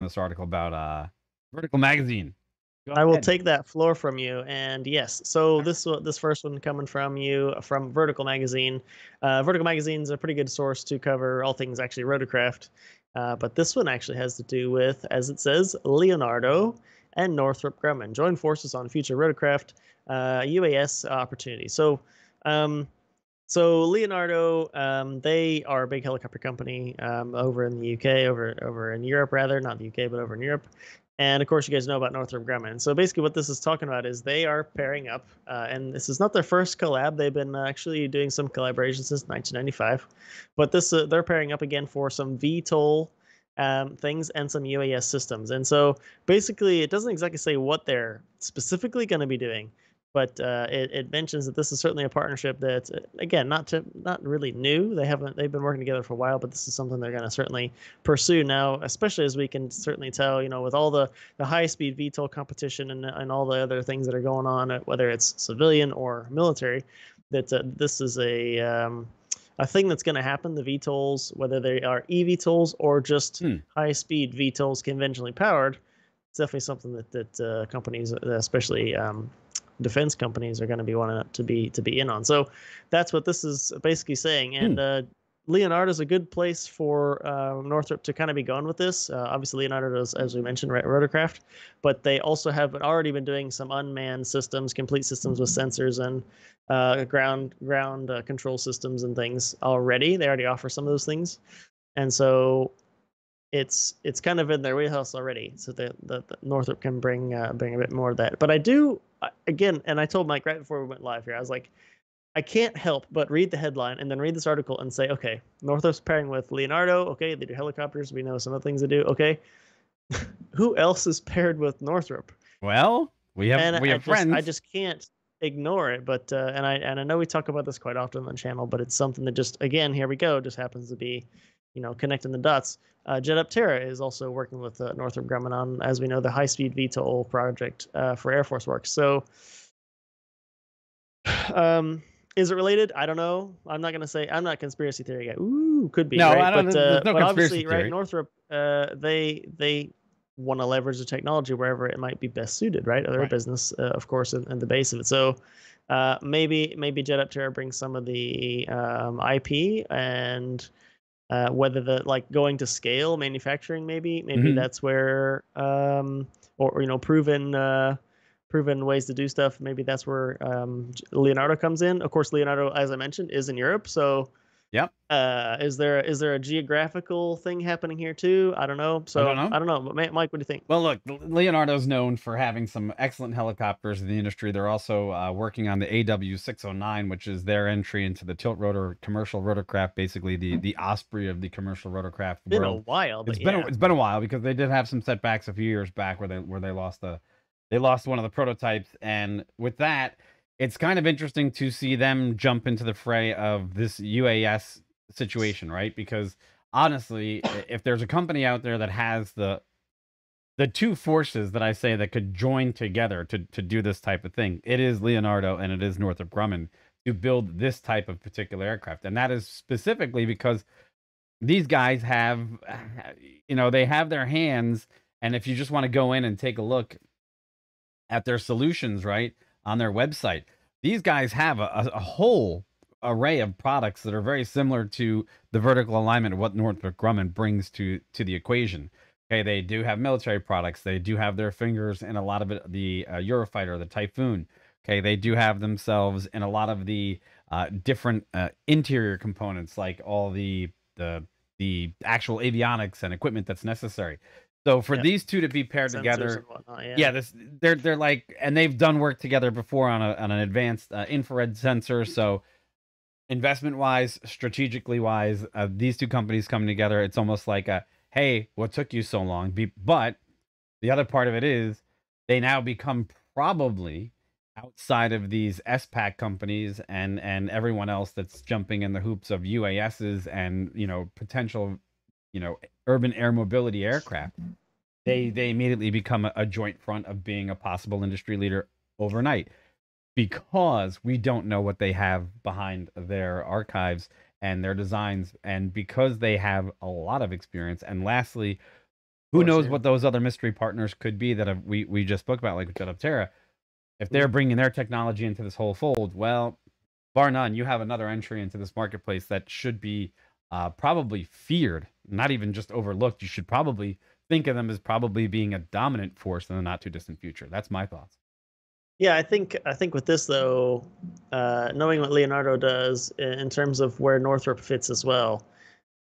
this article about Vertical Magazine. Go I will ahead. take that floor from you, and yes. So this first one coming from you from Vertical Magazine. Vertical Magazine's a pretty good source to cover all things actually rotorcraft, but this one actually has to do with, as it says, Leonardo and Northrop Grumman join forces on future rotorcraft UAS opportunity. Um, so Leonardo, they are a big helicopter company over in the UK, over in Europe rather, not the UK, but over in Europe. And of course, you guys know about Northrop Grumman. So basically, what this is talking about is they are pairing up, and this is not their first collab. They've been actually doing some collaborations since 1995, but this they're pairing up again for some VTOL things and some UAS systems. And so basically, it doesn't exactly say what they're specifically going to be doing, but it mentions that this is certainly a partnership that's again not really new. They've been working together for a while, but this is something they're going to certainly pursue now, especially as we can certainly tell, with all the high speed VTOL competition and all the other things that are going on, whether it's civilian or military, that this is a thing that's going to happen. The VTOLs, whether they are eVTOLs or just Hmm. high speed VTOLs conventionally powered, it's definitely something that companies, especially defense companies, are going to be wanting to be in on. So that's what this is basically saying. Hmm. And Leonardo is a good place for Northrop to kind of be going with this. Obviously, Leonardo does, as we mentioned, rotorcraft, but they also have already been doing some unmanned systems, complete systems with sensors and ground control systems and things already. They already offer some of those things, and so it's kind of in their wheelhouse already, so the Northrop can bring a bit more of that. But I do again, and I told Mike right before we went live here, I was like, I can't help but read the headline and then read this article and say, okay, Northrop's pairing with Leonardo. Okay, they do helicopters. We know some of the things they do. Okay, who else is paired with Northrop? Well, we have And we I have just I friends. just can't ignore it. But and I know we talk about this quite often on the channel, but it's something that just again here we go just happens to be, connecting the dots. Jet Terra is also working with Northrop Grumman on, as we know, the high speed VTOL project for Air Force Works. So um, is it related? I don't know. I'm not gonna say I'm not a conspiracy theory guy. Ooh, could be No, I right, don't. There's no but conspiracy obviously, right? theory. Northrop, they want to leverage the technology wherever it might be best suited, right? Their Right. business, of course, and the base of it. So, maybe Jet Up Terra brings some of the IP and whether the like going to scale manufacturing, maybe Hmm. that's where or proven ways to do stuff. Maybe that's where Leonardo comes in. Of course, Leonardo, as I mentioned, is in Europe. So, Yep. is there a geographical thing happening here too? I don't know. I don't So know. I don't know. But Mike, what do you think? Well, look, Leonardo's known for having some excellent helicopters in the industry. They're also working on the AW609, which is their entry into the tilt rotor commercial rotorcraft, basically the Osprey of the commercial rotorcraft Been a world. while, but It's been yeah, it's been a while because they did have some setbacks a few years back where they lost one of the prototypes, and with that, it's kind of interesting to see them jump into the fray of this UAS situation, right? Because honestly, if there's a company out there that has the two forces that I say that could join together to do this type of thing, it is Leonardo and it is Northrop Grumman to build this type of particular aircraft, and that is specifically because these guys have, they have their hands, and if you just want to go in and take a look at their solutions, right, on their website, these guys have a whole array of products that are very similar to the vertical alignment of what Northrop Grumman brings to the equation. Okay, they do have military products. They do have their fingers in a lot of it, the Eurofighter, the Typhoon. Okay, they do have themselves in a lot of the different interior components, like all the actual avionics and equipment that's necessary. So for yeah, these two to be paired sensors and together, whatnot. Yeah, yeah, they're like, and they've done work together before on an advanced infrared sensor. So investment wise, strategically wise, these two companies coming together, it's almost like a, hey, what took you so long? But the other part of it is they now become probably outside of these SPAC companies and everyone else that's jumping in the hoops of UASs and potential urban air mobility aircraft. They immediately become a joint front of being a possible industry leader overnight because we don't know what they have behind their archives and their designs, and because they have a lot of experience. And lastly, Who course, knows yeah. what those other mystery partners could be that we just spoke about, like with Terra. If they're Mhm. bringing their technology into this whole fold, well, bar none, you have another entry into this marketplace that should be probably feared, not even just overlooked. You should probably think of them as probably being a dominant force in the not too distant future. That's my thoughts. Yeah, I think with this though, knowing what Leonardo does in terms of where Northrop fits as well,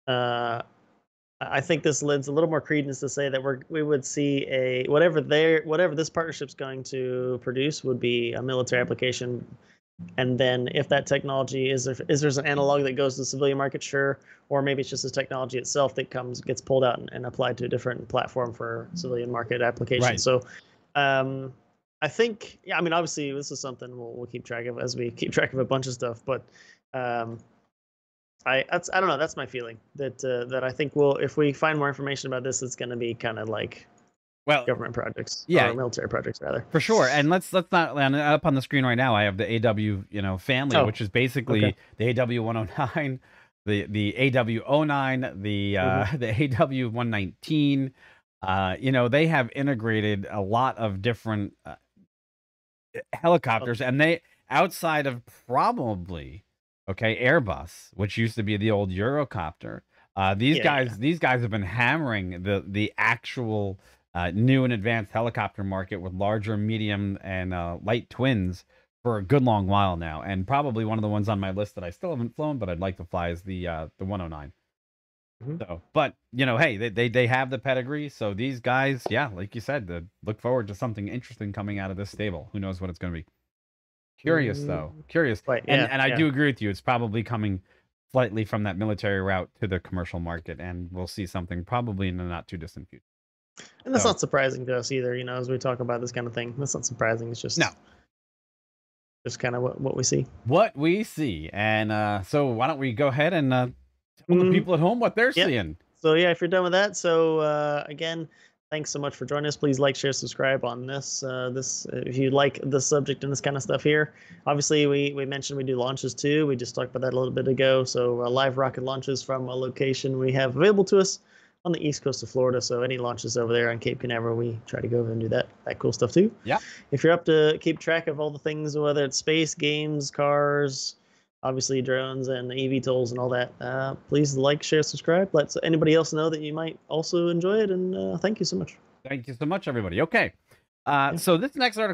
uh, I think this lends a little more credence to say that we would see a whatever this partnership's going to produce would be a military application. And then if that technology is there's an analog that goes to the civilian market, sure, or maybe it's just the technology itself that gets pulled out and applied to a different platform for civilian market application. Right. So um, I think, yeah, I mean, obviously this is something we'll keep track of as we keep track of a bunch of stuff, but um, I don't know. That's my feeling that I think if we find more information about this, it's going to be kind of like Well, government projects yeah, or military projects rather. for sure. And let's not land up on the screen right now. I have the AW, family, Oh, which is okay. basically the AW109, the AW09, the Hmm. the AW119. They have integrated a lot of different Oh, helicopters, and they outside of probably Airbus, which used to be the old Eurocopter. These yeah, guys yeah. these guys have been hammering the actual new and advanced helicopter market with larger, medium, and light twins for a good long while now. And probably one of the ones on my list that I still haven't flown, but I'd like to fly is the 109. Mhm. So, but hey, they have the pedigree. So these guys, yeah, like you said, look forward to something interesting coming out of this stable. Who knows what it's going to be? Curious Mm, though, curious, right. and Yeah. I Yeah. do agree with you. It's probably coming slightly from that military route to the commercial market, and we'll see something probably in the not too distant future. And that's So, not surprising to us either. As we talk about this kind of thing, that's not surprising. It's no, just kind of what we see. what we see, and so why don't we go ahead and tell the Mm, people at home what they're yeah. seeing? So yeah, if you're done with that, so again, thanks so much for joining us. Please like, share, subscribe on this. If you like the subject and this kind of stuff here. Obviously, we mentioned we do launches too. We just talked about that a little bit ago. So live rocket launches from a location we have available to us on the east coast of Florida. So any launches over there on Cape Canaveral, we try to go over and do that cool stuff too. Yeah, If you're up to keep track of all the things, whether it's space, games, cars, obviously drones and eVTOLs and all that, please like, share, subscribe. Let anybody else know that you might also enjoy it. And thank you so much. thank you so much, everybody. Okay, Yeah. so this next article.